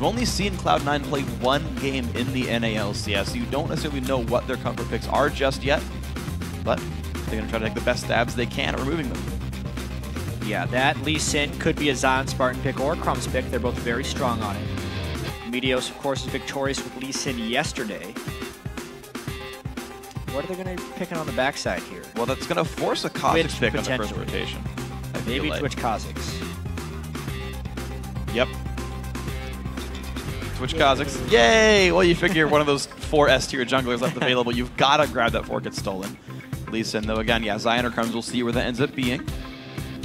We've only seen Cloud9 play one game in the NALCS, so you don't necessarily know what their comfort picks are just yet, but they're going to try to take the best stabs they can at removing them. Yeah, that Lee Sin could be a ZionSpartan pick or a Crumbzz pick. They're both very strong on it. Meteos, of course, is victorious with Lee Sin yesterday. What are they going to be picking on the backside here? Well, that's going to force a Kha'Zix pick on the first rotation. Maybe Twitch Kha'Zix. Yep. Twitch Kha'Zix. Yay! Well, you figure one of those 4 S-tier junglers left available, you've got to grab that before it gets stolen. Lee Sin, though, again, yeah, Zion or Crumbzz, we'll see where that ends up being.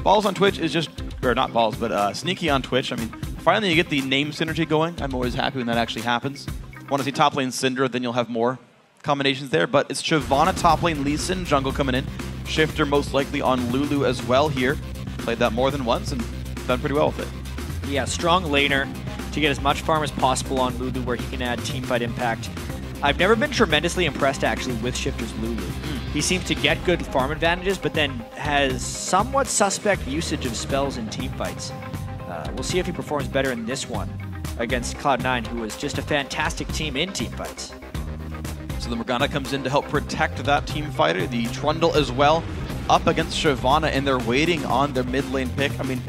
Balls on Twitch is just, or not balls, but Sneaky on Twitch. I mean, finally you get the name synergy going. I'm always happy when that actually happens. Want to see top lane Syndra, then you'll have more combinations there, but it's Shyvana top lane, Lee Sin jungle coming in. Shiphtur most likely on Lulu as well here. Played that more than once and done pretty well with it. Yeah, strong laner to get as much farm as possible on Lulu where he can add teamfight impact. I've never been tremendously impressed actually with Shiphtur's Lulu. He seems to get good farm advantages, but then has somewhat suspect usage of spells in teamfights. We'll see if he performs better in this one against Cloud9, who is just a fantastic team in teamfights. So the Morgana comes in to help protect that team fighter. The Trundle as well up against Shyvana, and they're waiting on their mid lane pick. I mean,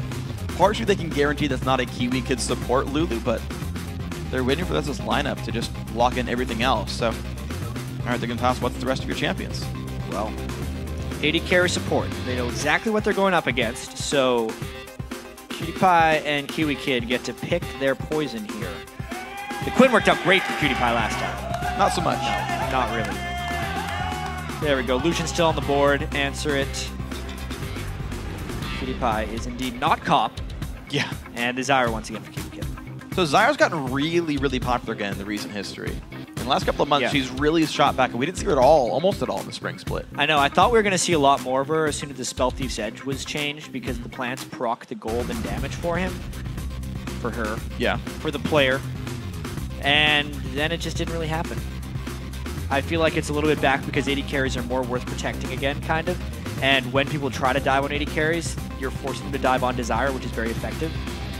partially they can guarantee that's not a KiWiKiD support Lulu, but they're waiting for this lineup to just lock in everything else. So, all right, they're going to toss what's the rest of your champions? Well, AD carry support. They know exactly what they're going up against, so PewDiePie and KiWiKiD get to pick their poison here. The Quinn worked out great for PewDiePie last time. Not so much. No, not really. There we go. Lucian's still on the board. Answer it. PewDiePie is indeed not cop. Yeah. And Desire once again for KiWiKiD. So Zyra's gotten really, really popular again in the recent history. In the last couple of months, she's really shot back, and we didn't see her at all, almost at all, in the spring split. I know. I thought we were going to see a lot more of her as soon as the Spell Thief's Edge was changed, because the plants proc the gold and damage for him. For her. Yeah. For the player. And then it just didn't really happen. I feel like it's a little bit back because AD carries are more worth protecting again, kind of. And when people try to dive on AD carries, you're forcing them to dive on Desire, which is very effective.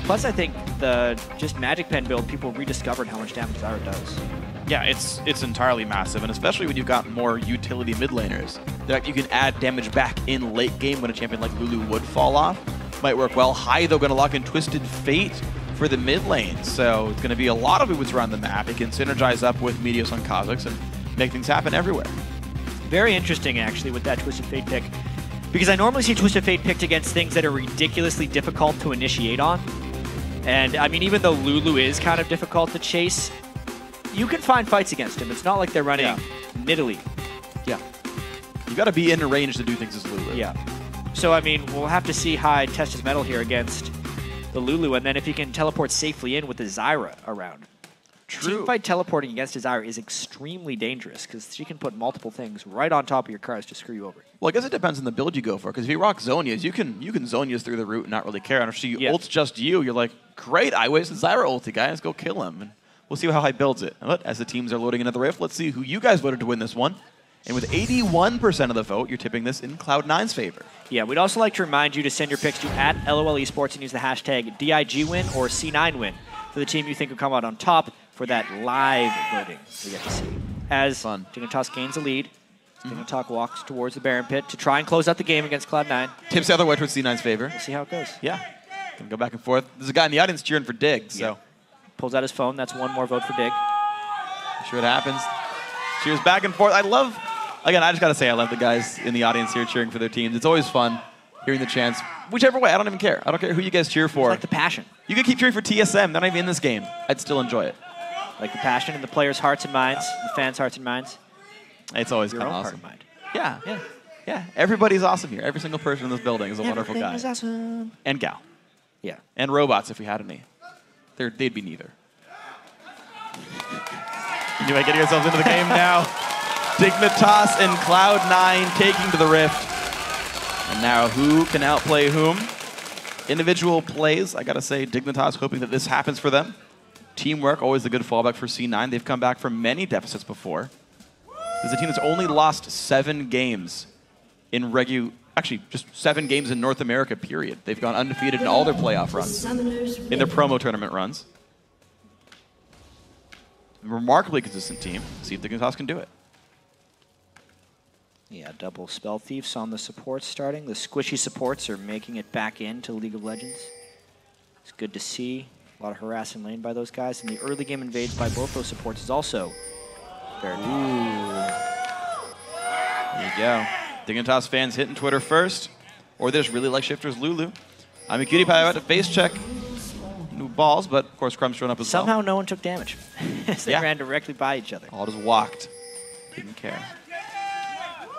Plus, I think the just Magic Pen build, people rediscovered how much damage Desire does. Yeah, it's entirely massive, and especially when you've got more utility mid laners. That you can add damage back in late game when a champion like Lulu would fall off. Might work well. High, though, going to lock in Twisted Fate for the mid lane, so it's going to be a lot of movements around the map. It can synergize up with Meteos on Kha'Zix and make things happen everywhere. Very interesting, actually, with that Twisted Fate pick, because I normally see Twisted Fate picked against things that are ridiculously difficult to initiate on. And, I mean, even though Lulu is kind of difficult to chase, you can find fights against him. It's not like they're running Nidalee. Yeah. You got to be in range to do things as Lulu. Yeah. So, I mean, we'll have to see Hyde test his mettle here against the Lulu, and then if he can teleport safely in with the Zyra around. True. Teamfight teleporting against a Zyra is extremely dangerous because she can put multiple things right on top of your cars to screw you over. Well, I guess it depends on the build you go for, because if you rock Zonias, you can Zonias through the root and not really care. And if she ults just you, you're like, great, I wasted Zyra ulti, guys, go kill him. And we'll see how Hyde builds it. But as the teams are loading into the Rift, let's see who you guys voted to win this one. And with 81% of the vote, you're tipping this in Cloud9's favor. Yeah, we'd also like to remind you to send your picks to @LOL Esports and use the hashtag DIGWin or C9Win for the team you think will come out on top for that live voting we get to see. As Dignitas gains a lead, Dignitas walks towards the Baron Pit to try and close out the game against Cloud9. Tips the other way towards C9's favor. We'll see how it goes. Yeah, can go back and forth. There's a guy in the audience cheering for Dig, so. Pulls out his phone, that's one more vote for Dig. See what happens. Cheers back and forth. I love, again, I just got to say I love the guys in the audience here cheering for their teams. It's always fun hearing the chants. Whichever way, I don't even care. I don't care who you guys cheer for. It's like the passion. You could keep cheering for TSM. They're not even in this game. I'd still enjoy it. Like the passion in the players' hearts and minds, the fans' hearts and minds. It's always kind of awesome. Heart and mind. Yeah. Yeah. Everybody's awesome here. Every single person in this building is a wonderful guy. Everything is awesome. And gal. Yeah. And robots, if we had any. They'd be neither. Anyway, getting ourselves into the game now. Dignitas and Cloud9 taking to the Rift. And now who can outplay whom? Individual plays, I gotta say, Dignitas hoping that this happens for them. Teamwork, always a good fallback for C9. They've come back from many deficits before. This is a team that's only lost 7 games in actually just 7 games in North America, period. They've gone undefeated in all their playoff runs, in their promo tournament runs. remarkably consistent team. See if Dignitas can do it. Yeah, double Spell Thieves on the supports starting. The squishy supports are making it back into League of Legends. It's good to see. A lot of harassing lane by those guys. And the early game invades by both those supports is also very good. There you go. Dignitas fans hitting Twitter first. Or they just really like Shiphtur's Lulu. Imaqtpie about to face check new balls, but of course Crumbzz showing up as Somehow well. no one took damage. They ran directly by each other. All just walked. Didn't care.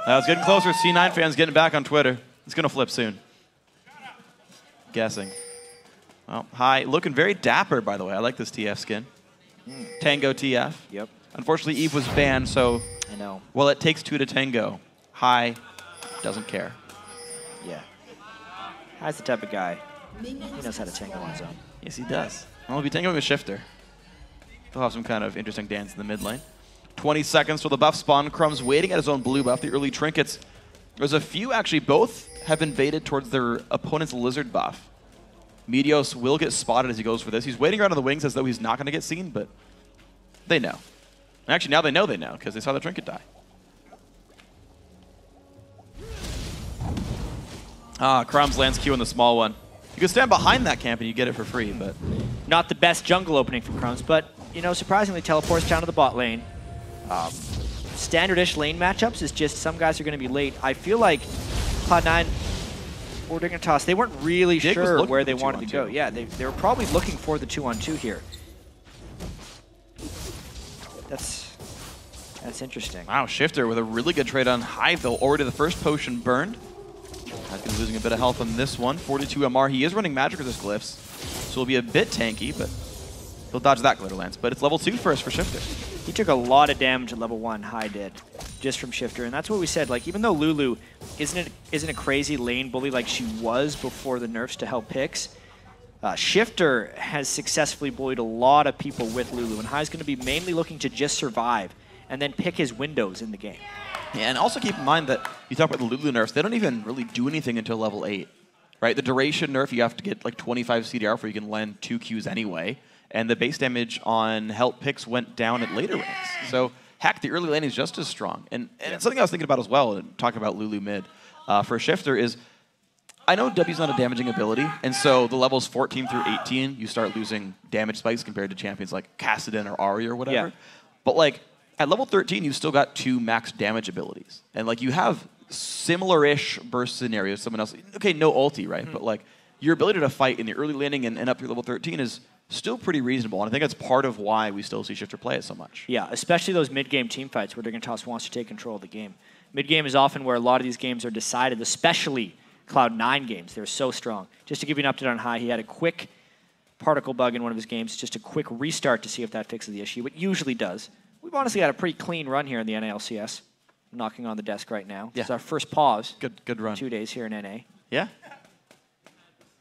That was getting closer. C9 fans getting back on Twitter. It's going to flip soon. Guessing. Well, hi. Looking very dapper, by the way. I like this TF skin. Tango TF. Yep. Unfortunately, Eve was banned, so... I know. Well, it takes two to tango. Hi. Doesn't care. Yeah. Hi's the type of guy. He knows how to tango on his own. Yes, he does. Well, he'll be tangoing with Shiphtur. They'll have some kind of interesting dance in the mid lane. 20 seconds till the buff spawn. Crumbzz waiting at his own blue buff, the early trinkets. There's a few, actually, both have invaded towards their opponent's lizard buff. Meteos will get spotted as he goes for this. He's waiting around on the wings as though he's not going to get seen, but they know. And actually, now they know, because they saw the trinket die. Crumbzz lands Q in the small one. You can stand behind that camp and you get it for free, but... Not the best jungle opening for Crumbzz, but, you know, surprisingly teleports down to the bot lane. Standard-ish lane matchups is just some guys are going to be late. I feel like Cloud9 or Dignitas, they weren't really sure where they wanted to go. Yeah, they were probably looking for the 2-on-2 here. That's interesting. Wow, Shiphtur with a really good trade on Hive, though. Already the first potion burned. Hive's going to be losing a bit of health on this one. 42 MR. He is running magic resist glyphs, so he'll be a bit tanky, but he'll dodge that glitter lance. But it's level 2 first for Shiphtur. He took a lot of damage at level 1, Hi did, just from Shiphtur. And that's what we said. Like, even though Lulu isn't a crazy lane bully like she was before the nerfs to help picks, Shiphtur has successfully bullied a lot of people with Lulu. And Hi's going to be mainly looking to just survive and then pick his windows in the game. Yeah, and also keep in mind that you talk about the Lulu nerfs, they don't even really do anything until level 8. Right? The duration nerf, you have to get like 25 CDR before you can land 2 Qs anyway. And the base damage on help picks went down at later ranks. So, heck, the early lane is just as strong. And it's something I was thinking about as well, and talking about Lulu mid for Shiphtur is, I know W's not a damaging ability, and so the levels 14 through 18, you start losing damage spikes compared to champions like Kassadin or Ari or whatever. Yeah. But like, at level 13, you've still got 2 max damage abilities. And like, you have similar-ish burst scenarios, someone else. Okay, no ulti, right? But like, your ability to fight in the early laning and up through level 13 is still pretty reasonable, and I think that's part of why we still see Shiphtur play it so much. Yeah, especially those mid-game team fights where Dignitas wants to take control of the game. Mid-game is often where a lot of these games are decided, especially Cloud9 games. They're so strong. Just to give you an update on Hi, he had a quick particle bug in one of his games, just a quick restart to see if that fixes the issue. It usually does. We've honestly had a pretty clean run here in the NA LCS. Knocking on the desk right now. Yeah. It's our first pause. Good run. 2 days here in NA. Yeah.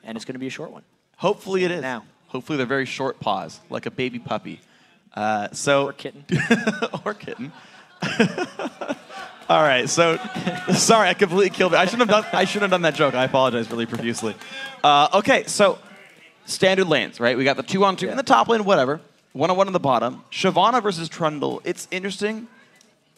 And it's going to be a short one. Hopefully it is. Now. Hopefully they're very short paws, like a baby puppy. Or kitten. Or kitten. All right, so sorry, I completely killed it. I shouldn't have done that joke. I apologize really profusely. Okay, so standard lanes, right? We got the 2-on-2 in the top lane, whatever. 1-on-1 in the bottom. Shyvana versus Trundle. It's interesting.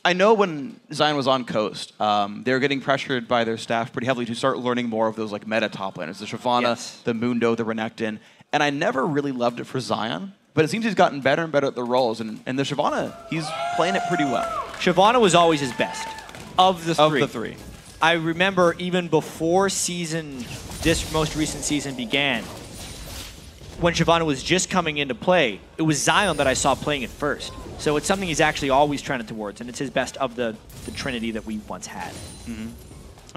I know when Zion was on Coast, they were getting pressured by their staff pretty heavily to start learning more of those like meta top laners. The Shyvana, the Mundo, the Renekton. And I never really loved it for Zion, but it seems he's gotten better and better at the roles. And the Shyvana, he's playing it pretty well. Shyvana was always his best of the three. Of the three. I remember even before this most recent season began, when Shyvana was just coming into play, it was Zion that I saw playing it first. So it's something he's actually always trended towards, and it's his best of the trinity that we once had.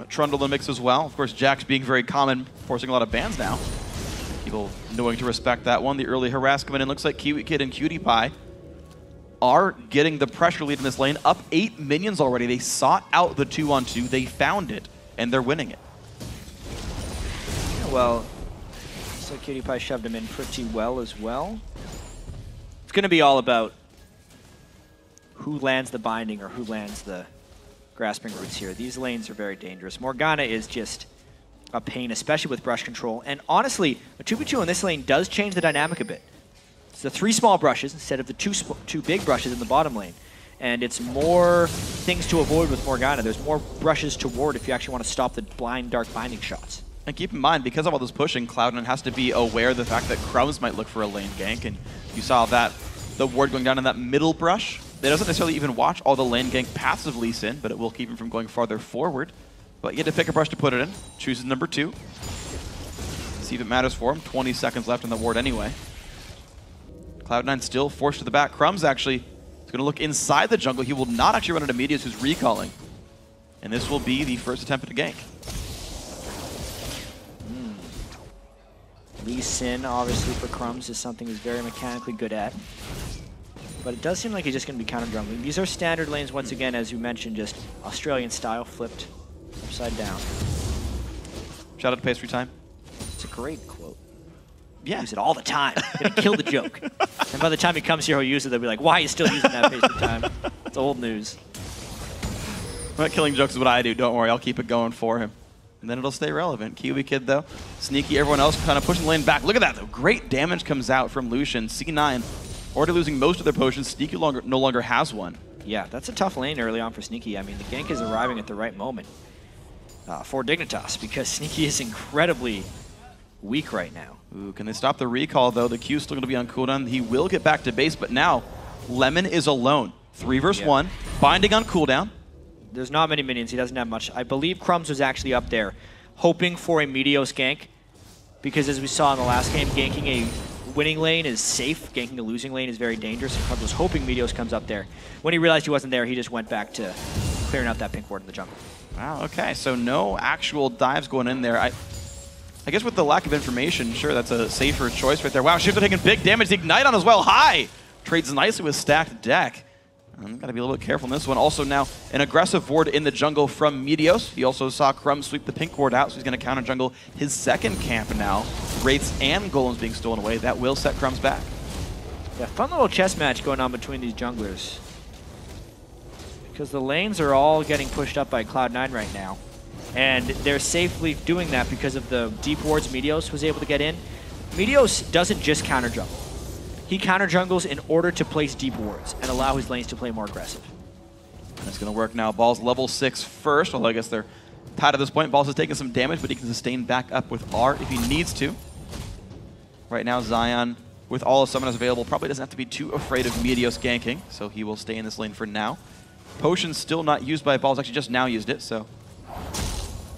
Trundle in the mix as well. Of course, Jax being very common, forcing a lot of bans now. People knowing to respect that one. The early harass coming in. Looks like KiWiKiD and QtPie are getting the pressure lead in this lane. Up 8 minions already. They sought out the 2-on-2. They found it, and they're winning it. Yeah, well, so QtPie shoved him in pretty well as well. It's going to be all about who lands the binding or who lands the grasping roots here. These lanes are very dangerous. Morgana is just a pain, especially with brush control. And honestly, a 2v2 in this lane does change the dynamic a bit. It's the 3 small brushes instead of the two big brushes in the bottom lane. And it's more things to avoid with Morgana. There's more brushes to ward if you actually want to stop the blind dark binding shots. And keep in mind, because of all this pushing, Cloud9 has to be aware of the fact that Crumbzz might look for a lane gank, and you saw that the ward going down in that middle brush. It doesn't necessarily even watch all the lane gank paths of Lee Sin, but it will keep him from going farther forward. But you get to pick a brush to put it in. Chooses number 2. See if it matters for him. 20 seconds left on the ward anyway. Cloud9 still forced to the back. Crumbzz actually is going to look inside the jungle. He will not actually run into Meteos, who's recalling. And this will be the first attempt at a gank. Lee Sin, obviously, for Crumbzz is something he's very mechanically good at. But it does seem like he's just going to be counter-jungling. These are standard lanes, once again, as you mentioned, just Australian style, flipped upside down. Shout out to Pastry Time. It's a great quote. Yeah. Use it all the time. Gonna kill the joke. And by the time he comes here, he'll use it. They'll be like, why are you still using that Pastry Time? It's old news. Well, killing jokes is what I do. Don't worry, I'll keep it going for him. And then it'll stay relevant. KiWiKiD, though, sneaky. Everyone else kind of pushing the lane back. Look at that, though. Great damage comes out from Lucian. C9 already losing most of their potions. Sneaky no longer has one. Yeah, that's a tough lane early on for Sneaky. I mean, the gank is arriving at the right moment for Dignitas, because Sneaky is incredibly weak right now. Ooh, can they stop the recall, though? The Q's still going to be on cooldown. He will get back to base, but now Lemon is alone. 3 versus 1, binding on cooldown. There's not many minions. He doesn't have much. I believe Crumbzz was actually up there hoping for a Meteos gank, because as we saw in the last game, ganking a winning lane is safe. Ganking a losing lane is very dangerous. And Crumbzz was hoping Meteos comes up there. When he realized he wasn't there, he just went back to clearing out that pink ward in the jungle. Wow, okay, so no actual dives going in there. I guess with the lack of information, sure, that's a safer choice right there. Wow, Shiphtur taking big damage. The Ignite on as well. High! Trades nicely with stacked deck. Got to be a little bit careful in this one. Also now, an aggressive ward in the jungle from Meteos. He also saw Crumbzz sweep the pink ward out, so he's going to counter jungle his second camp now. Wraiths and Golems being stolen away. That will set Crumbzz back. Yeah, fun little chess match going on between these junglers, because the lanes are all getting pushed up by Cloud9 right now. And they're safely doing that because of the deep wards Meteos was able to get in. Meteos doesn't just counter jungle. He counter jungles in order to place deep wards and allow his lanes to play more aggressive. That's going to work now. Ball's level 6 first, although I guess they're tied at this point. Balls has taken some damage, but he can sustain back up with R if he needs to. Right now, Zion, with all his summoners available, probably doesn't have to be too afraid of Meteos ganking, so he will stay in this lane for now. Potion's still not used by Balls, actually just now used it, so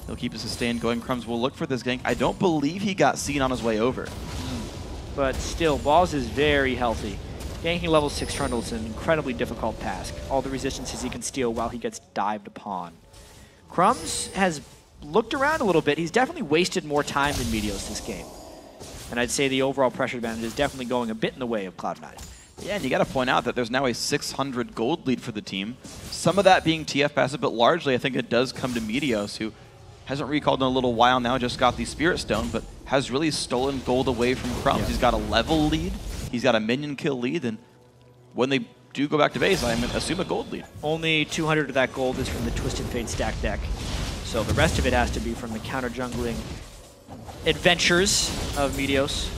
he'll keep his sustain going. Crumbzz will look for this gank. I don't believe he got seen on his way over. But still, Balls is very healthy. Ganking level 6 Trundle is an incredibly difficult task. All the resistances he can steal while he gets dived upon. Crumbzz has looked around a little bit. He's definitely wasted more time than Meteos this game. And I'd say the overall pressure advantage is definitely going a bit in the way of Cloud9. Yeah, and you got to point out that there's now a 600 gold lead for the team. Some of that being TF passive, but largely I think it does come to Meteos, who hasn't recalled in a little while now, just got the Spirit Stone, but has really stolen gold away from Crumbzz. Yeah. He's got a level lead, he's got a minion kill lead, and when they do go back to base, I assume a gold lead. Only 200 of that gold is from the Twisted Fate stack deck, so the rest of it has to be from the counter-jungling adventures of Meteos,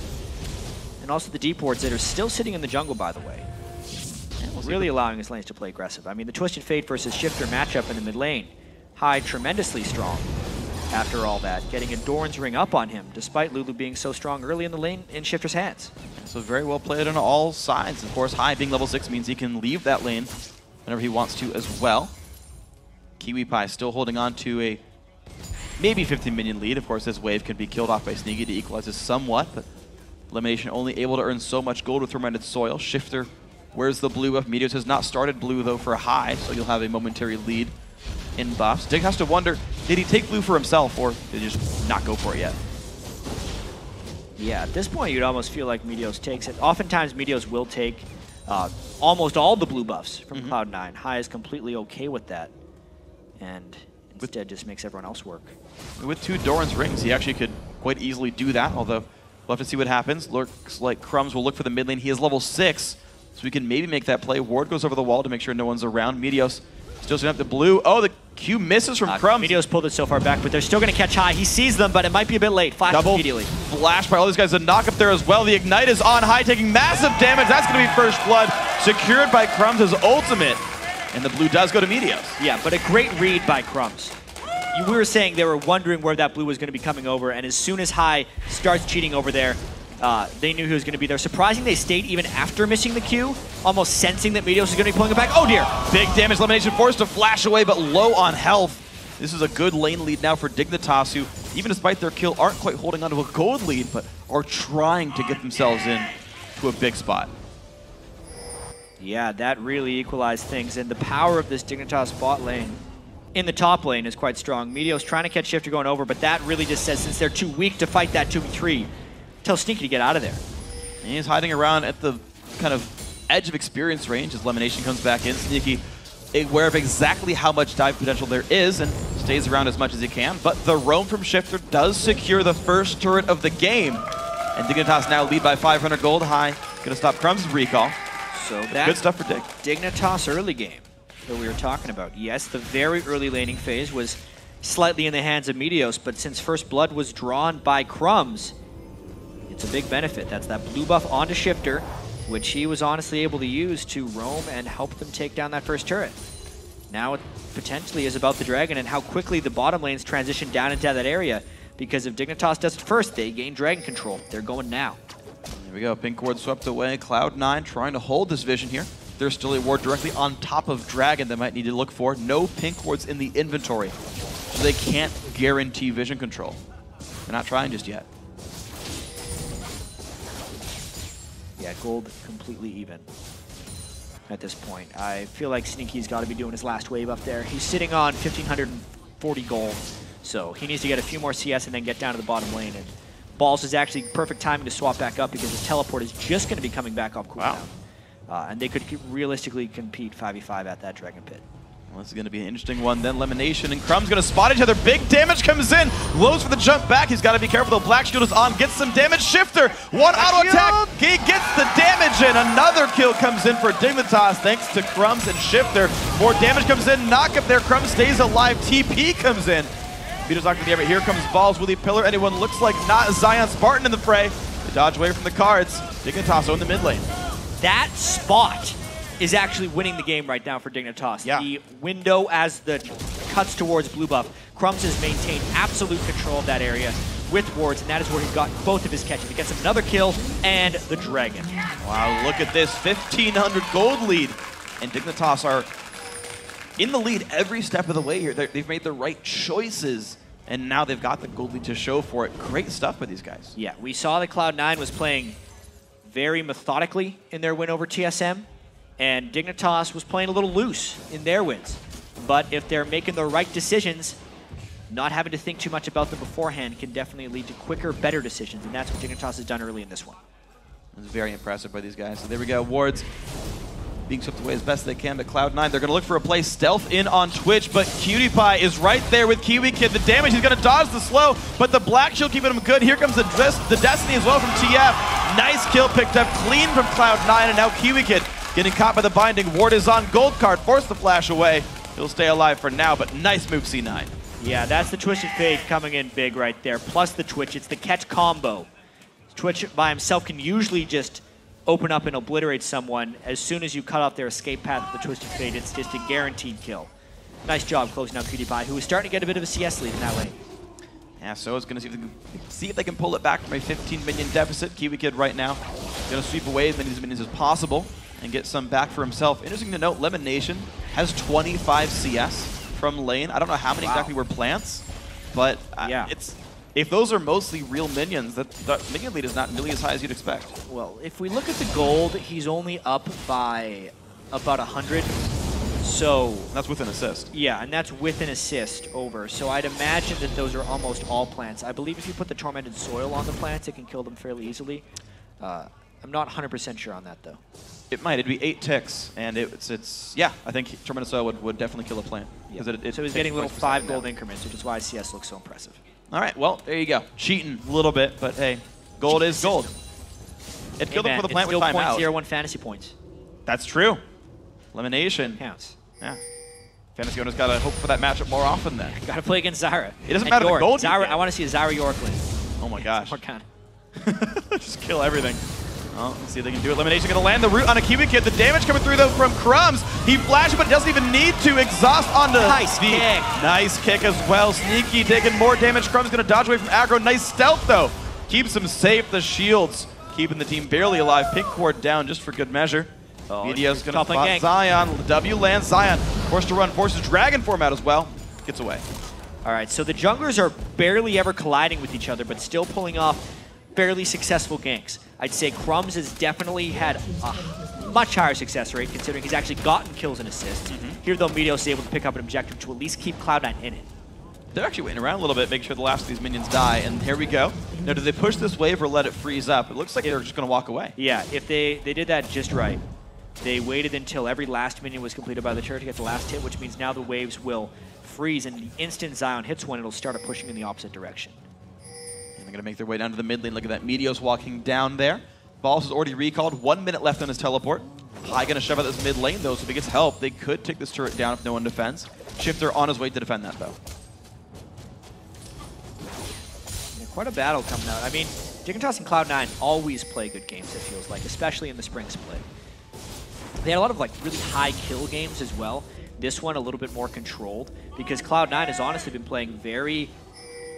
and also the deep wards that are still sitting in the jungle, by the way. Really allowing his lanes to play aggressive. I mean, the Twisted Fate versus Shiphtur matchup in the mid lane, High tremendously strong. After all that, getting a Doran's Ring up on him, despite Lulu being so strong early in the lane in Shiphtur's hands. So very well played on all sides. Of course, High being level 6 means he can leave that lane whenever he wants to as well. KiWiKiD still holding on to a maybe 15 minion lead. Of course, this wave can be killed off by Sneaky to equalize this somewhat, but LemonNation only able to earn so much gold with Fermented Soil. Shiphtur, where's the blue buff? Meteos has not started blue, though, for High, so you'll have a momentary lead in buffs. Dig has to wonder, did he take blue for himself, or did he just not go for it yet? Yeah, at this point, you'd almost feel like Meteos takes it. Oftentimes, Meteos will take almost all the blue buffs from Cloud9. High is completely okay with that, and instead just makes everyone else work. With 2 Doran's Rings, he actually could quite easily do that, although we'll have to see what happens. Looks like Crumbzz will look for the mid lane. He is level 6, so we can maybe make that play. Ward goes over the wall to make sure no one's around. Meteos Still setting up the blue. Oh, the Q misses from Crumbzz. Meteos pulled it so far back, but they're still going to catch high. He sees them, but it might be a bit late. Flash Double immediately. Flash by all these guys. A knock up there as well. The Ignite is on high, taking massive damage. That's going to be first blood. Secured by Crumbzz' ultimate. And the blue does go to Meteos. Yeah, but a great read by Crumbzz. We were saying they were wondering where that blue was going to be coming over, and as soon as High starts cheating over there, they knew he was going to be there. Surprising they stayed even after missing the Q, almost sensing that Meteos is going to be pulling it back. Oh dear! Big damage. LemonNation forced to flash away, but low on health. This is a good lane lead now for Dignitas, who, even despite their kill, aren't quite holding onto a gold lead, but are trying to get themselves in to a big spot. Yeah, that really equalized things, and the power of this Dignitas bot lane in the top lane is quite strong. Meteos trying to catch Shiphtur going over, but that really just says since they're too weak to fight that 2v3, tell Sneaky to get out of there. And he's hiding around at the kind of edge of experience range as LemonNation comes back in. Sneaky aware of exactly how much dive potential there is and stays around as much as he can, but the roam from Shiphtur does secure the first turret of the game. And Dignitas now lead by 500 gold. High gonna stop Crumbzz' recall. So that's good stuff for Dig. Dignitas early game that we were talking about. Yes, the very early laning phase was slightly in the hands of Meteos, but since first blood was drawn by Crumbzz, it's a big benefit. That's that blue buff onto Shiphtur, which he was honestly able to use to roam and help them take down that first turret. Now it potentially is about the Dragon and how quickly the bottom lanes transition down into that area, because if Dignitas does it first, they gain Dragon control. They're going now. There we go, pink ward swept away. Cloud9 trying to hold this vision here. There's still a ward directly on top of Dragon that might need to look for. No pink wards in the inventory, so they can't guarantee vision control. They're not trying just yet. Yeah, gold completely even at this point. I feel like Sneaky's got to be doing his last wave up there. He's sitting on 1,540 gold, so he needs to get a few more CS and then get down to the bottom lane. And Balls is actually perfect timing to swap back up because his teleport is just going to be coming back off cooldown. Wow. And they could realistically compete 5v5 at that Dragon Pit. Well, this is going to be an interesting one. Then LemonNation and Crumbzz going to spot each other. Big damage comes in. Lows for the jump back. He's got to be careful though. Black Shield is on. Gets some damage. Shiphtur. One auto attack. He gets the damage in. Another kill comes in for Dignitas thanks to Crumbzz and Shiphtur. More damage comes in. Knock up there. Crumbzz stays alive. TP comes in. Meteos not going to be able. Here comes Balls with the pillar. Anyone looks like not ZionSpartan in the fray. They dodge away from the cards. Dignitas in the mid lane. That spot is actually winning the game right now for Dignitas. Yeah. The window as the cuts towards blue buff. Crumbzz has maintained absolute control of that area with wards, and that is where he's got both of his catches. He gets him another kill and the Dragon. Wow, look at this. 1,500 gold lead. And Dignitas are in the lead every step of the way here. They've made the right choices, and now they've got the gold lead to show for it. Great stuff by these guys. Yeah, we saw that Cloud9 was playing very methodically in their win over TSM, and Dignitas was playing a little loose in their wins. But if they're making the right decisions, not having to think too much about them beforehand can definitely lead to quicker, better decisions, and that's what Dignitas has done early in this one. It was very impressive by these guys. So there we go, wards being swept away as best they can, but Cloud9, they're going to look for a play stealth in on Twitch, but Imaqtpie is right there with KiWiKiD. The damage, he's going to dodge the slow, but the Black Shield keeping him good. Here comes the Destiny as well from TF. Nice kill picked up clean from Cloud9, and now KiWiKiD getting caught by the binding. Ward is on gold card, forced the flash away. He'll stay alive for now, but nice move, C9. Yeah, that's the Twisted Fate coming in big right there, plus the Twitch. It's the catch combo. Twitch by himself can usually just open up and obliterate someone. As soon as you cut off their escape path with the Twisted Fate, it's just a guaranteed kill. Nice job closing out Imaqtpie, who is starting to get a bit of a CS lead in that lane. Yeah, so it's going to see if they can pull it back from a 15 minion deficit. KiWiKiD right now going to sweep away as many of these minions as possible and get some back for himself. Interesting to note, LemonNation has 25 CS from lane. I don't know how many exactly were plants, but yeah. If those are mostly real minions, the minion lead is not nearly as high as you'd expect. Well, if we look at the gold, he's only up by about 100. So that's with an assist. Yeah, and that's with an assist over. So I'd imagine that those are almost all plants. I believe if you put the Tormented Soil on the plants, it can kill them fairly easily. I'm not 100% sure on that, though. It might. It'd be 8 ticks, and yeah, I think Tormented Soil would definitely kill a plant. Yeah. So he's getting little 5 gold increments, which is why CS looks so impressive. All right, well, there you go. Cheating a little bit, but hey, gold is gold. It killed him for the plant with timeout. It's still 0.01 fantasy points. That's true. LemonNation counts. Yeah. Fantasy owners got to hope for that matchup more often then. Got to play against Zyra. It doesn't matter the gold. Zyra, I want to see a Zyra York lane. Oh my gosh. Kind Just kill everything. Well, let's see if they can do it. LemonNation going to land the root on a KiWiKiD. The damage coming through, though, from Crumbzz. He flashed, but doesn't even need to. Exhaust onto nice the... kick. Nice kick as well. Sneaky taking more damage. Crumbzz going to dodge away from aggro. Nice stealth, though. Keeps him safe. The shields keeping the team barely alive. Pink ward down just for good measure. Meteos going to spot Zion. W lands Zion. Forced to run. Forces Dragon form out as well. Gets away. All right, so the junglers are barely ever colliding with each other, but still pulling off fairly successful ganks. I'd say Crumbzz has definitely had a much higher success rate, considering he's actually gotten kills and assists. Here, though, Meteos is able to pick up an objective to at least keep Cloud9 in it. They're actually waiting around a little bit, making sure the last of these minions die, and here we go. Now, do they push this wave or let it freeze up? It looks like they're just going to walk away. Yeah, if they did that just right. They waited until every last minion was completed by the turret to get the last hit, which means now the waves will freeze, and the instant Zion hits one, it'll start pushing in the opposite direction. And they're going to make their way down to the mid lane. Look at that, Meteos walking down there. Balls is already recalled. 1 minute left on his teleport. High going to shove out this mid lane, though, so if he gets help, they could take this turret down if no one defends. Shiphtur on his way to defend that, though. Yeah, quite a battle coming out. I mean, Dignitas and Cloud9 always play good games, it feels like, especially in the spring split. They had a lot of really high kill games as well. This one a little bit more controlled, because Cloud9 has honestly been playing very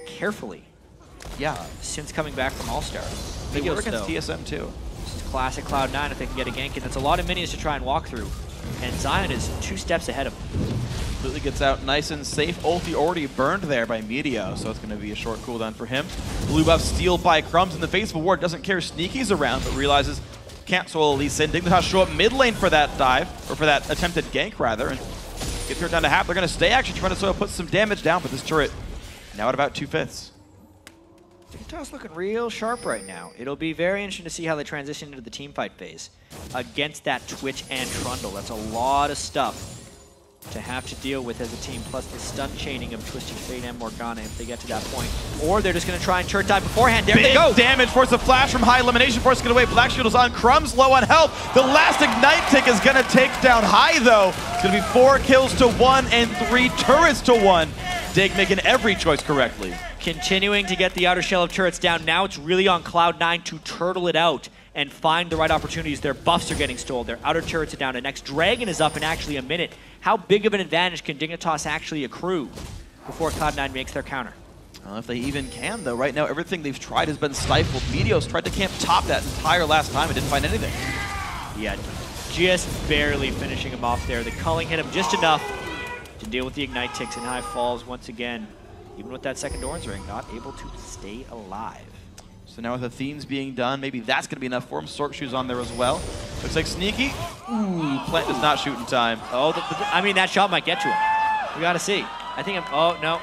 carefully. Yeah. Since coming back from All-Star. They were against TSM too. This is classic Cloud9 if they can get a gank, and that's a lot of minions to try and walk through. And Zion is 2 steps ahead of him. Completely gets out nice and safe. Ulti already burned there by Meteos, so it's going to be a short cooldown for him. Blue buff stealed by Crumbzz in the face of a ward. Doesn't care Sneaky's around, but realizes can't solo Lee Sin. Dignitas show up mid lane for that dive, or for that attempted gank rather, and get turret down to half. They're going to stay actually trying to sort of put some damage down for this turret. Now at about 2/5. Dignitas looking real sharp right now. It'll be very interesting to see how they transition into the teamfight phase against that Twitch and Trundle. That's a lot of stuff to have to deal with as a team, plus the stun chaining of Twisted Fate and Morgana if they get to that point. Or they're just going to try and turret dive beforehand. There they go! Damage, force a flash from high. LemonNation force get away. Black Shield is on. Crumbzz low on health. The last Ignite tick is going to take down high, though. It's going to be 4 kills to 1 and 3 turrets to 1. Dig making every choice correctly. Continuing to get the outer shell of turrets down. Now it's really on Cloud9 to turtle it out and find the right opportunities. Their buffs are getting stole. Their outer turrets are down. The next Dragon is up in actually a minute. How big of an advantage can Dignitas actually accrue before Cloud9 makes their counter? If they even can, though. Right now, everything they've tried has been stifled. Meteos tried to camp top that entire last time and didn't find anything. Yeah, just barely finishing him off there. The culling hit him just enough to deal with the Ignite ticks, and High falls once again. Even with that second Doran's ring, not able to stay alive. So now with the Themes being done, maybe that's going to be enough for him. Sork Shoes on there as well. Looks like Sneaky. Ooh, Plant does not shoot in time. Oh, I mean, that shot might get to him. We got to see. I think oh, no.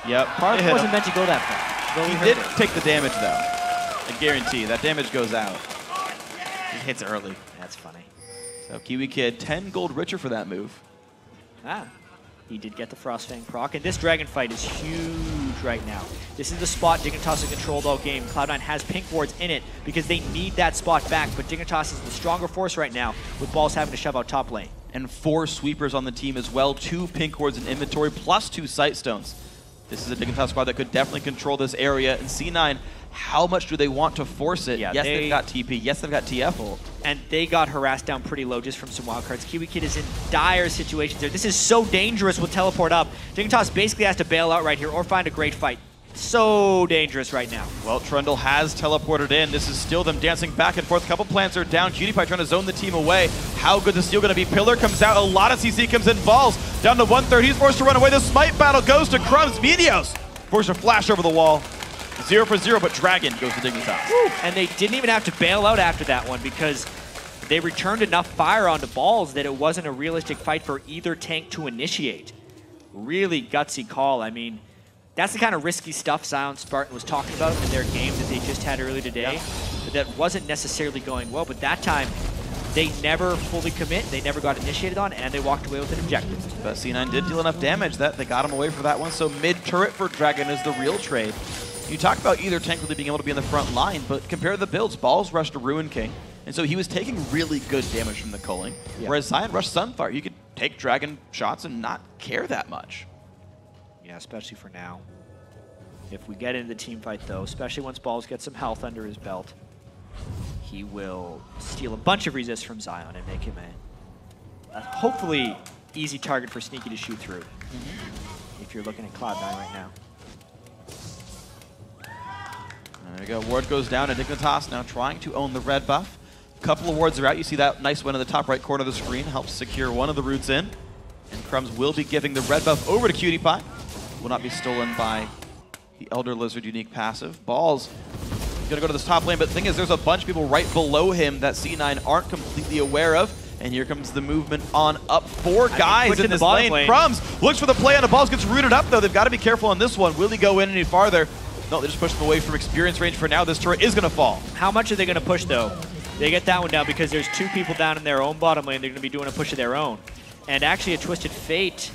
Yep. Part of it wasn't meant to go that far. He did take the damage, though. I guarantee that damage goes out. He hits early. That's funny. So KiWiKiD, 10 gold richer for that move. He did get the Frostfang proc, and this Dragon fight is huge right now. This is the spot Dignitas has controlled all game. Cloud9 has pink wards in it because they need that spot back, but Dignitas is the stronger force right now with Balls having to shove out top lane. And 4 sweepers on the team as well, 2 pink wards in inventory, plus 2 sight stones. This is a Dignitas squad that could definitely control this area. And C9, how much do they want to force it? Yeah, yes, they've got TP. Yes, they've got TF ult. And they got harassed down pretty low just from some wildcards. KiWiKiD is in dire situations there. This is so dangerous with teleport up. Dignitas basically has to bail out right here or find a great fight. So dangerous right now. Well, Trundle has teleported in. This is still them dancing back and forth. A couple plants are down. GDPie trying to zone the team away. How good is Steel going to be? Pillar comes out. A lot of CC comes in. Balls down to 1/3. He's forced to run away. The smite battle goes to Crumbzz. Meteos forced to flash over the wall. 0 for 0, but Dragon goes to Dignitas. Woo. And they didn't even have to bail out after that one because they returned enough fire onto Balls that it wasn't a realistic fight for either tank to initiate. Really gutsy call. I mean, that's the kind of risky stuff ZionSpartan was talking about in their game that they just had earlier today. Yeah. But that wasn't necessarily going well, but that time they never fully commit, they never got initiated on, and they walked away with an objective. But C9 did deal enough damage that they got him away for that one, so mid-turret for Dragon is the real trade. You talk about either tank really being able to be in the front line, but compare the builds. Balls rushed to Ruin King, and so he was taking really good damage from the culling, whereas Zion rushed Sunfire. You could take dragon shots and not care that much. Yeah, especially for now. If we get into the team fight, though, especially once Balls gets some health under his belt, he will steal a bunch of resists from Zion and make him a hopefully easy target for Sneaky to shoot through. If you're looking at Cloud9 right now. There we go. Ward goes down, and Dignitas now trying to own the red buff. A couple of wards are out. You see that nice one in the top right corner of the screen. Helps secure one of the roots in. And Crumbzz will be giving the red buff over to KiWiKiD. Will not be stolen by the Elder Lizard unique passive. Balls gonna go to this top lane, but the thing is there's a bunch of people right below him that C9 aren't completely aware of. And here comes the movement on up. Four guys in this lane. Crumbzz looks for the play on the Balls, gets rooted up though. They've got to be careful on this one. Will he go in any farther? No, they just push them away from experience range for now. This turret is gonna fall. How much are they gonna push though? They get that one down because there's two people down in their own bottom lane. They're gonna be doing a push of their own. And actually a Twisted Fate.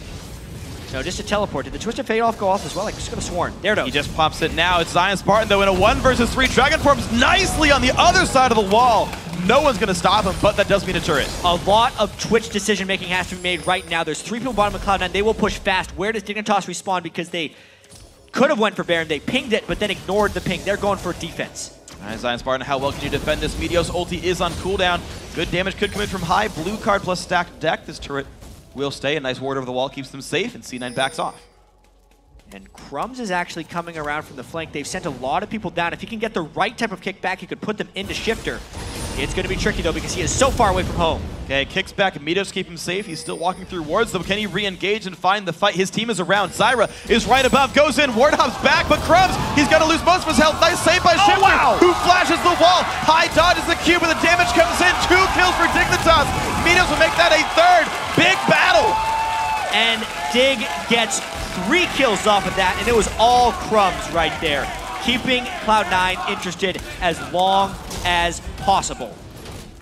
No, just a teleport. Did the Twisted Fate go off as well? I just could have sworn. There it goes. He just pops it now. It's ZionSpartan though in a 1 versus 3. Dragon forms nicely on the other side of the wall. No one's going to stop him, but that does mean a turret. A lot of Twitch decision making has to be made right now. There's 3 people bottom of Cloud9. They will push fast. Where does Dignitas respawn? Because they could have went for Baron. They pinged it, but then ignored the ping. They're going for defense. All right, ZionSpartan, how well can you defend this? Meteos ulti is on cooldown. Good damage could come in from high. Blue card plus stacked deck. This turret will stay. A nice ward over the wall keeps them safe, and C9 backs off. And Crumbzz is actually coming around from the flank. They've sent a lot of people down. If he can get the right type of kickback, he could put them into Shiphtur. It's going to be tricky, though, because he is so far away from home. Okay, kicks back. Meteos keep him safe. He's still walking through wards, though. Can he re-engage and find the fight? His team is around. Zyra is right above, goes in. Ward hops back, but Crumbzz, he's going to lose most of his health. Nice save by Shiphtur, who flashes the wall. High dodges the cube, but the damage comes in. 2 kills for Dignitas. Meteos will make that a 3rd. Big battle. And Dig gets 3 kills off of that, and it was all Crumbzz right there, keeping Cloud9 interested as long as possible.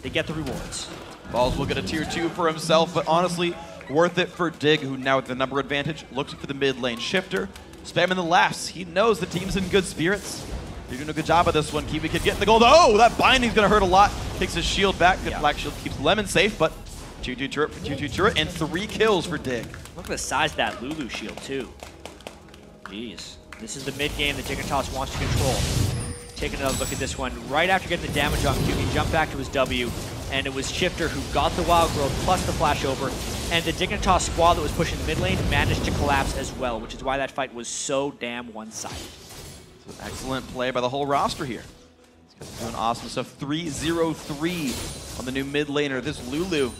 They get the rewards. Balls will get a tier 2 for himself, but honestly, worth it for Dig, who now with the number advantage, looks for the mid lane. Shiphtur, spamming the laughs. He knows the team's in good spirits. They're doing a good job of this one. KiWiKiD getting the gold. Oh, that binding's gonna hurt a lot. Takes his shield back. Good black shield keeps Lemon safe, but 2-2 turret for 2-2 turret, and 3 kills for Dig. Look at the size of that Lulu shield, too. Jeez. This is the mid game that Dignitas wants to control. Taking another look at this one. Right after getting the damage on Q, he jumped back to his W, and it was Shiphtur who got the wild growth plus the flash over, and the Dignitas squad that was pushing the mid lane managed to collapse as well, which is why that fight was so damn one-sided. Excellent play by the whole roster here. Doing awesome stuff. 3-0-3 on the new mid laner. This Lulu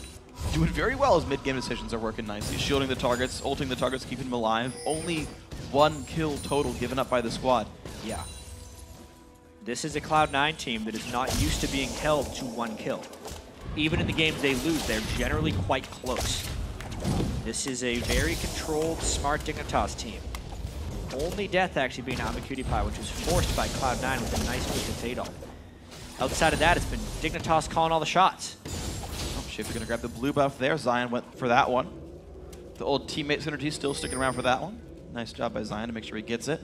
doing very well as mid-game decisions are working nicely. Shielding the targets, ulting the targets, keeping them alive. Only 1 kill total given up by the squad. Yeah. This is a Cloud9 team that is not used to being held to 1 kill. Even in the games they lose, they're generally quite close. This is a very controlled, smart Dignitas team. Only death actually being Imaqtpie, which was forced by Cloud9 with a nice Twisted Fate off. Outside of that, it's been Dignitas calling all the shots. Shiphtur gonna grab the blue buff there. Zion went for that one. The old teammate synergy still sticking around for that one. Nice job by Zion to make sure he gets it.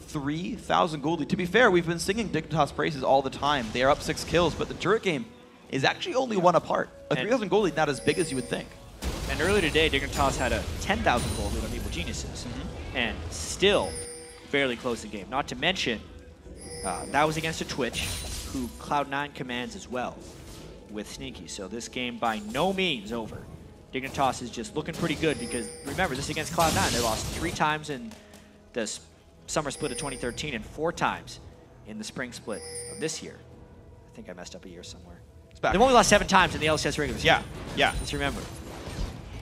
3,000 gold lead. To be fair, we've been singing Dignitas praises all the time. They are up 6 kills, but the turret game is actually only 1 apart. A 3,000 gold lead not as big as you would think. And earlier today, Dignitas had a 10,000 gold lead on Evil Geniuses, and still barely closed the game. Not to mention, that was against a Twitch, who Cloud9 commands as well, with Sneaky. So this game by no means over. Dignitas is just looking pretty good because, remember, this is against Cloud9. They lost 3 times in the summer split of 2013 and 4 times in the spring split of this year. I think I messed up a year somewhere. They've only lost 7 times in the LCS regular season. Yeah. Let's remember.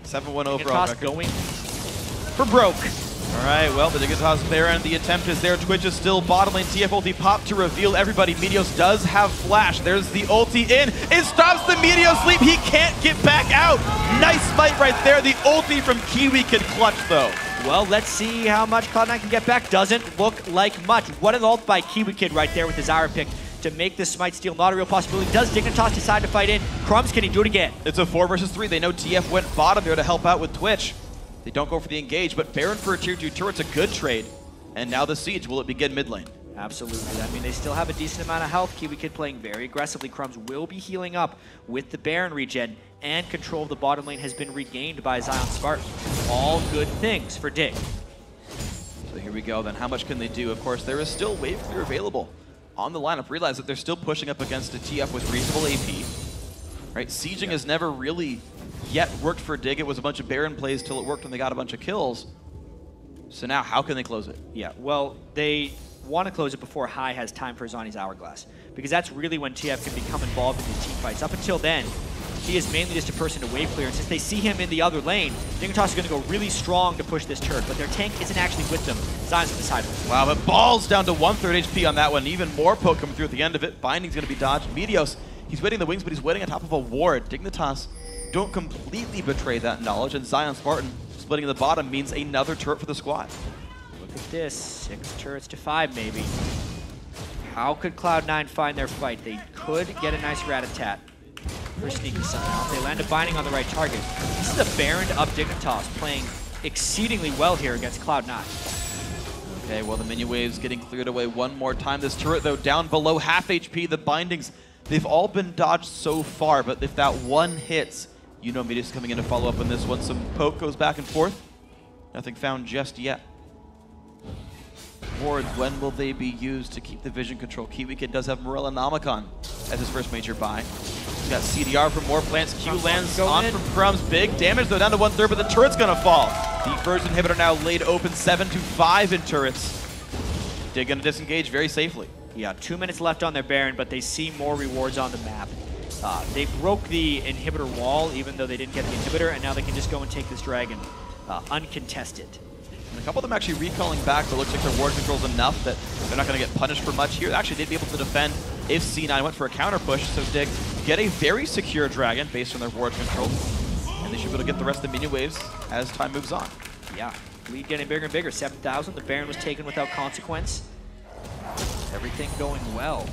7-1 overall. Dignitas going for broke. All right, well, the Dignitas Baron, the attempt is there. Twitch is still bottom lane. TF ulti pop to reveal everybody. Meteos does have flash. There's the ulti in. It stops the Meteos sleep. He can't get back out. Nice fight right there. The ulti from KiWiKiD clutch, though. Well, let's see how much Cloud9 can get back. Doesn't look like much. What an ult by KiWiKiD right there with the Zyra pick to make this smite steal not a real possibility. Does Dignitas decide to fight in? Crumbzz, can he do it again? It's a 4 versus 3. They know TF went bottom there to help out with Twitch. They don't go for the engage, but Baron for a tier 2 turret's a good trade. And now the siege, will it begin mid lane? Absolutely. I mean, they still have a decent amount of health. KiWiKiD playing very aggressively. Crumbzz will be healing up with the Baron regen, and control of the bottom lane has been regained by ZionSpartan. All good things for Dig. So here we go then. How much can they do? Of course, there is still wave clear available on the lineup. Realize that they're still pushing up against a TF with reasonable AP. Right? Sieging has never really yet worked for Dig. It was a bunch of Baron plays till it worked when they got a bunch of kills. So now, how can they close it? Yeah, well, they want to close it before High has time for Zani's Hourglass, because that's really when TF can become involved in these team fights. Up until then, he is mainly just a person to wave clear, and since they see him in the other lane, Dignitas is going to go really strong to push this turret, but their tank isn't actually with them. Zion's on the side of it. Wow, but Balls down to 1/3 HP on that one. Even more poke coming through at the end of it. Binding's going to be dodged. Meteos, he's waiting the wings, but he's waiting on top of a ward. Dignitas don't completely betray that knowledge, and ZionSpartan splitting the bottom means another turret for the squad. Look at this, 6 turrets to 5 maybe. How could Cloud9 find their fight? They could get a nice rat-a-tat for Sneaky somehow. They land a binding on the right target. This is a Baron up Dignitas playing exceedingly well here against Cloud9. Okay, well the minion wave's getting cleared away one more time. This turret though down below half HP. The bindings, they've all been dodged so far, but if that one hits, you know Meteos coming in to follow up on this one. Some poke goes back and forth. Nothing found just yet. Wards, when will they be used to keep the vision control? KiWiKiD does have Morella Namicon as his first major buy. He's got CDR for more plants. Q lands on from Crumbzz. Big damage though, down to 1/3, but the turret's gonna fall. The first inhibitor now laid open, 7-5 in turrets. Dig gonna disengage very safely. Yeah, 2 minutes left on their Baron, but they see more rewards on the map. They broke the inhibitor wall, even though they didn't get the inhibitor, and now they can just go and take this dragon uncontested. And a couple of them actually recalling back, but looks like their ward control is enough that they're not going to get punished for much here. Actually, they'd be able to defend if C9 went for a counter push, so Dig get a very secure dragon based on their ward control, and they should be able to get the rest of the minion waves as time moves on. Yeah, lead getting bigger and bigger. 7,000, the Baron was taken without consequence. Everything going well.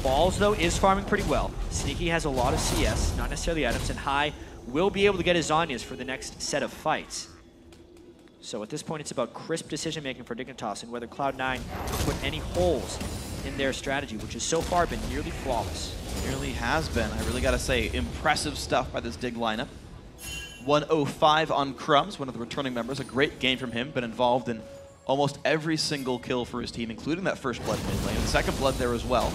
Balls, though, is farming pretty well. Sneaky has a lot of CS, not necessarily items, and High will be able to get his Zanyas for the next set of fights. So at this point, it's about crisp decision-making for Dignitas and whether Cloud9 can put any holes in their strategy, which has so far been nearly flawless. Nearly has been. I really got to say, impressive stuff by this Dig lineup. 105 on Crumbzz, one of the returning members. A great game from him, been involved in almost every single kill for his team, including that first blood mid lane, and second blood there as well.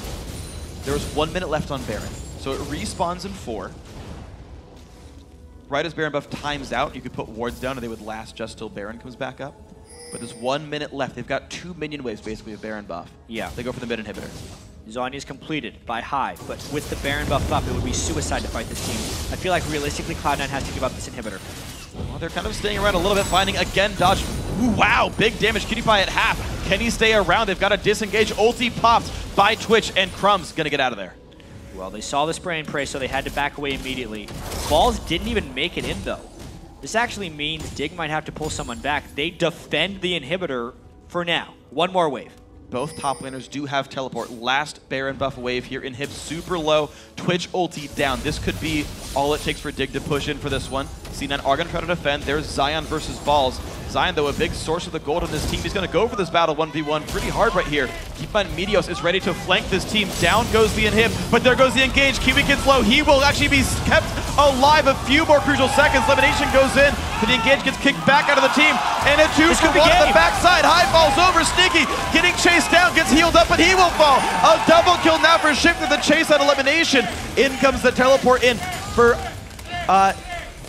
There was 1 minute left on Baron, so it respawns in 4. Right as Baron buff times out, you could put wards down and they would last just till Baron comes back up. But there's 1 minute left. They've got 2 minion waves basically of Baron buff. Yeah. They go for the mid inhibitor. Zanya is completed by High, but with the Baron buff up, it would be suicide to fight this team. I feel like realistically, Cloud9 has to give up this inhibitor. Well, they're kind of staying around a little bit, finding again dodge. Ooh, wow, big damage. KiWiKiD at half. Can he stay around? They've got to disengage. Ulti popped by Twitch, and Crumbzz gonna get out of there. Well, they saw the spray and pray, so they had to back away immediately. Balls didn't even make it in, though. This actually means Dig might have to pull someone back. They defend the inhibitor for now. One more wave. Both top laners do have teleport. Last Baron buff wave here. Inhib super low. Twitch ulti down. This could be all it takes for Dig to push in for this one. C9 are going to try to defend. There's Zion versus Balls. Zion, though, a big source of the gold on this team. He's going to go for this battle 1v1 pretty hard right here. Keep in mind, Meteos is ready to flank this team. Down goes the inhib, but there goes the engage. KiWiKid's low. He will actually be kept alive a few more crucial seconds. LemonNation goes in, but the engage gets kicked back out of the team. And a 2-1 on the backside. High falls over. Sneaky getting chased down, gets healed up, but he will fall. A double kill now for Shiphtur, the chase out of LemonNation. In comes the teleport in for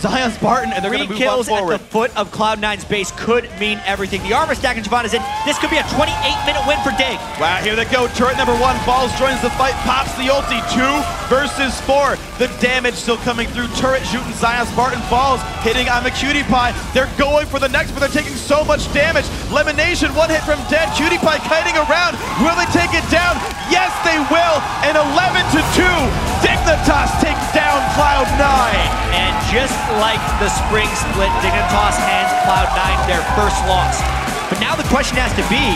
ZionSpartan, and they're going to move on forward. 3 kills at the foot of Cloud9's base could mean everything. The armor stack and Javon is in. This could be a 28-minute win for Dig. Wow, here they go. Turret number 1. Balls joins the fight, pops the ulti. 2 versus 4. The damage still coming through. Turret shooting ZionSpartan. Balls hitting Imaqtpie. They're going for the next, but they're taking so much damage. LemonNation, 1 hit from dead. KiWiKiD kiting around. Will they take it down? Yes, they will. And 11-2. Dignitas takes down Cloud9. And just like the spring split, Dignitas hands Cloud9 their first loss. But now the question has to be,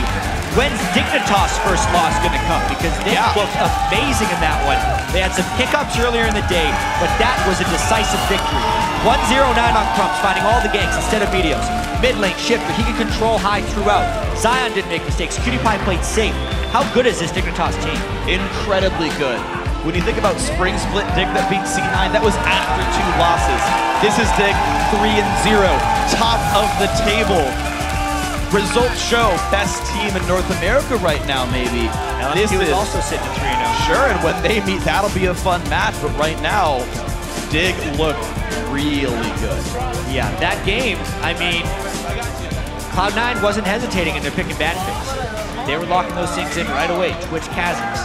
when's Dignitas' first loss going to come? Because they looked amazing in that one. They had some hiccups earlier in the day, but that was a decisive victory. 1-0-9 on Crumbzz, finding all the ganks instead of Meteos. Mid lane, Shiphtur, he could control High throughout. Zion didn't make mistakes. KiWiKiD played safe. How good is this Dignitas team? Incredibly good. When you think about Spring Split Dig that beat C9, that was after 2 losses. This is Dig 3-0, top of the table. Results show best team in North America right now, maybe. This is also sitting at 3-0. Sure, and when they meet, that'll be a fun match. But right now, Dig looked really good. Yeah, that game, I mean, Cloud9 wasn't hesitating in their pick and ban picks. They were locking those things in right away. Twitch chasms.